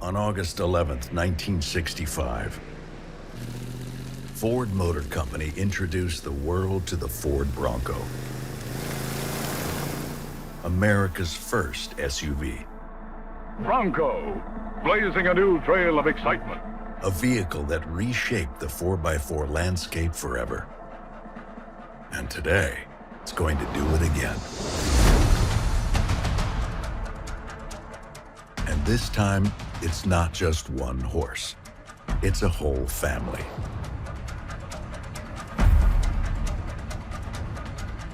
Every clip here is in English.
On August 11th, 1965, Ford Motor Company introduced the world to the Ford Bronco, America's first SUV. Bronco, blazing a new trail of excitement. A vehicle that reshaped the 4x4 landscape forever. And today, it's going to do it again. And this time, it's not just one horse. It's a whole family.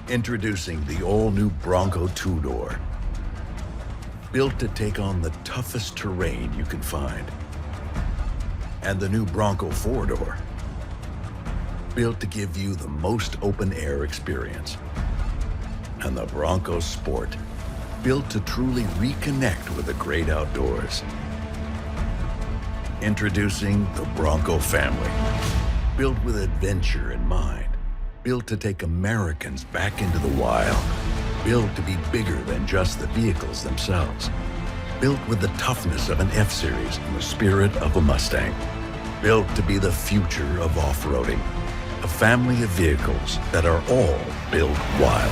Introducing the all-new Bronco two-door. Built to take on the toughest terrain you can find. And the new Bronco four-door. Built to give you the most open-air experience. And the Bronco Sport. Built to truly reconnect with the great outdoors. Introducing the Bronco Family. Built with adventure in mind. Built to take Americans back into the wild. Built to be bigger than just the vehicles themselves. Built with the toughness of an F-Series and the spirit of a Mustang. Built to be the future of off-roading. A family of vehicles that are all built wild.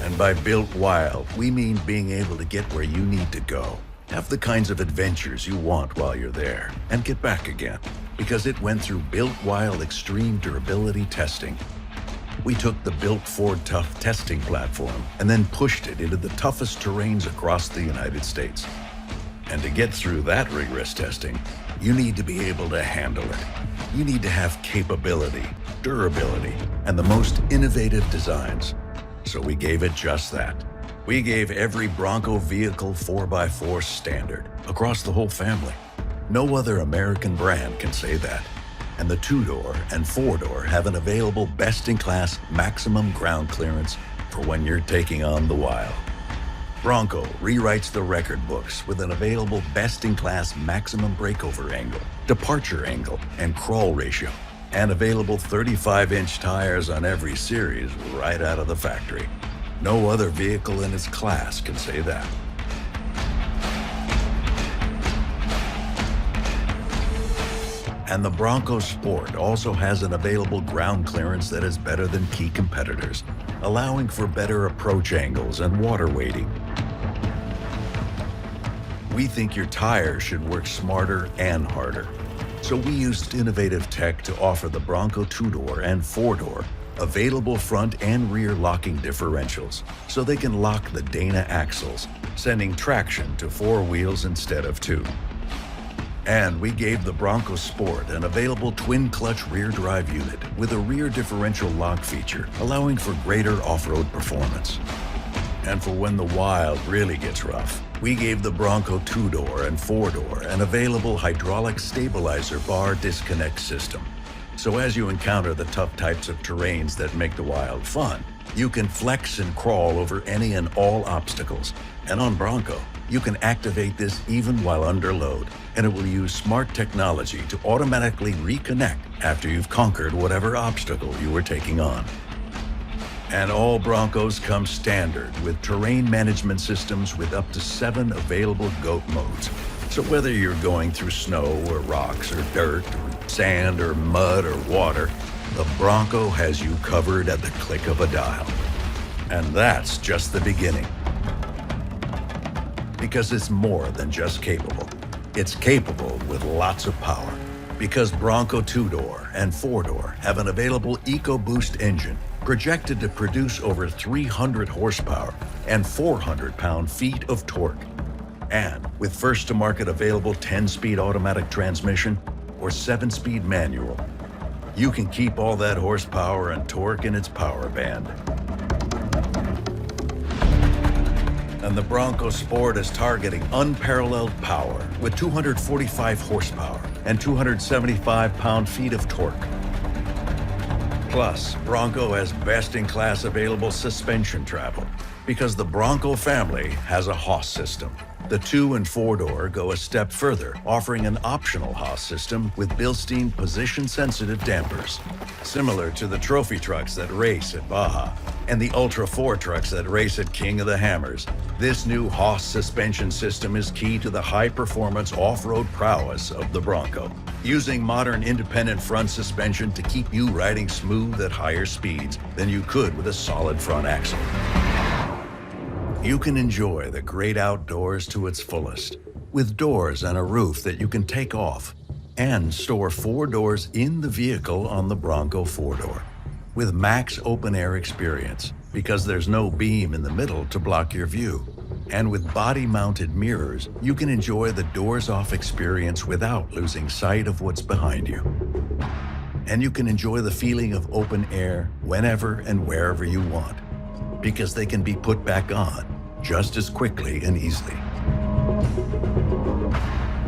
And by built wild, we mean being able to get where you need to go. Have the kinds of adventures you want while you're there, and get back again, because it went through Built Wild extreme durability testing. We took the Built Ford Tough testing platform and then pushed it into the toughest terrains across the United States. And to get through that rigorous testing, you need to be able to handle it. You need to have capability, durability, and the most innovative designs. So we gave it just that. We gave every Bronco vehicle 4x4 standard across the whole family. No other American brand can say that. And the two-door and four-door have an available best-in-class maximum ground clearance for when you're taking on the wild. Bronco rewrites the record books with an available best-in-class maximum breakover angle, departure angle, and crawl ratio, and available 35-inch tires on every series right out of the factory. No other vehicle in its class can say that. And the Bronco Sport also has an available ground clearance that is better than key competitors, allowing for better approach angles and water weighting. We think your tires should work smarter and harder. So we used innovative tech to offer the Bronco two-door and four-door available front and rear locking differentials, so they can lock the Dana axles, sending traction to four wheels instead of two. And we gave the Bronco Sport an available twin-clutch rear drive unit with a rear differential lock feature, allowing for greater off-road performance. And for when the wild really gets rough, we gave the Bronco two-door and four-door an available hydraulic stabilizer bar disconnect system. So as you encounter the tough types of terrains that make the wild fun, you can flex and crawl over any and all obstacles. And on Bronco, you can activate this even while under load, and it will use smart technology to automatically reconnect after you've conquered whatever obstacle you were taking on. And all Broncos come standard with terrain management systems with up to 7 available GOAT modes. So whether you're going through snow or rocks or dirt or sand or mud or water, the Bronco has you covered at the click of a dial. And that's just the beginning. Because it's more than just capable. It's capable with lots of power. Because Bronco two-door and four-door have an available EcoBoost engine projected to produce over 300 horsepower and 400 pound-feet of torque. And with first-to-market available 10-speed automatic transmission or 7-speed manual, you can keep all that horsepower and torque in its power band. And the Bronco Sport is targeting unparalleled power with 245 horsepower and 275 pound-feet of torque. Plus, Bronco has best-in-class available suspension travel because the Bronco family has a Haas system. The 2- and 4-door go a step further, offering an optional Haas system with built-in position-sensitive dampers. Similar to the trophy trucks that race at Baja and the Ultra 4 trucks that race at King of the Hammers, this new Haas suspension system is key to the high-performance off-road prowess of the Bronco, using modern independent front suspension to keep you riding smooth at higher speeds than you could with a solid front axle. You can enjoy the great outdoors to its fullest, with doors and a roof that you can take off, and store 4 doors in the vehicle on the Bronco 4-door, with max open-air experience, because there's no beam in the middle to block your view. And with body-mounted mirrors, you can enjoy the doors-off experience without losing sight of what's behind you. And you can enjoy the feeling of open air whenever and wherever you want, because they can be put back on just as quickly and easily.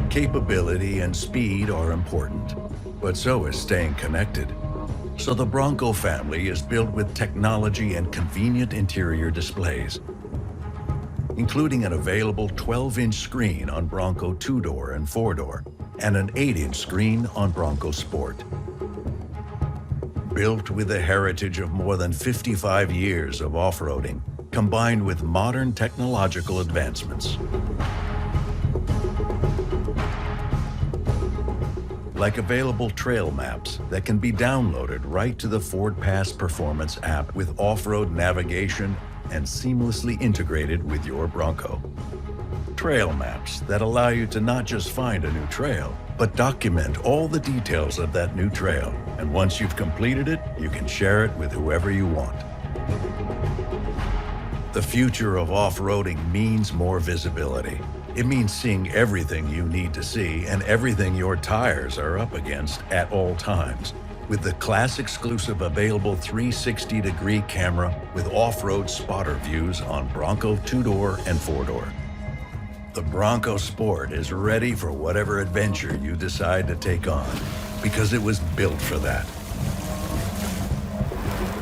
Capability and speed are important, but so is staying connected. So the Bronco family is built with technology and convenient interior displays, including an available 12-inch screen on Bronco 2-door and 4-door, and an 8-inch screen on Bronco Sport. Built with the heritage of more than 55 years of off-roading, combined with modern technological advancements. Like available trail maps that can be downloaded right to the Ford Pass Performance app with off-road navigation and seamlessly integrated with your Bronco. Trail maps that allow you to not just find a new trail, but document all the details of that new trail. And once you've completed it, you can share it with whoever you want. The future of off-roading means more visibility. It means seeing everything you need to see and everything your tires are up against at all times, with the class-exclusive available 360-degree camera with off-road spotter views on Bronco 2-door and 4-door. The Bronco Sport is ready for whatever adventure you decide to take on, because it was built for that.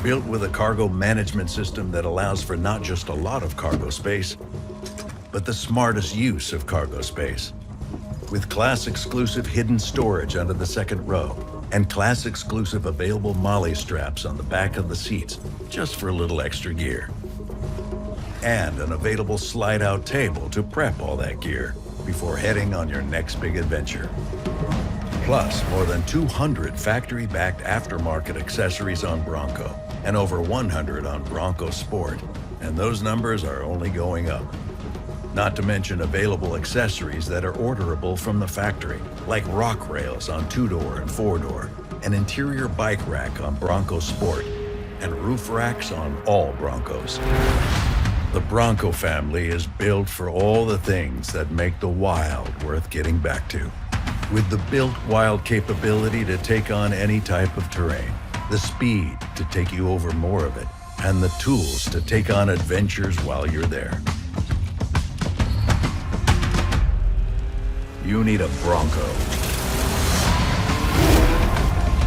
Built with a cargo management system that allows for not just a lot of cargo space, but the smartest use of cargo space. With class-exclusive hidden storage under the second row, and class-exclusive available molly straps on the back of the seats, just for a little extra gear. And an available slide-out table to prep all that gear before heading on your next big adventure. Plus, more than 200 factory-backed aftermarket accessories on Bronco, and over 100 on Bronco Sport, and those numbers are only going up. Not to mention available accessories that are orderable from the factory, like rock rails on 2-door and 4-door, an interior bike rack on Bronco Sport, and roof racks on all Broncos. The Bronco family is built for all the things that make the wild worth getting back to. With the built wild capability to take on any type of terrain, the speed to take you over more of it, and the tools to take on adventures while you're there. You need a Bronco.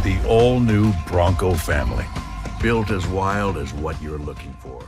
The all-new Bronco family, built as wild as what you're looking for.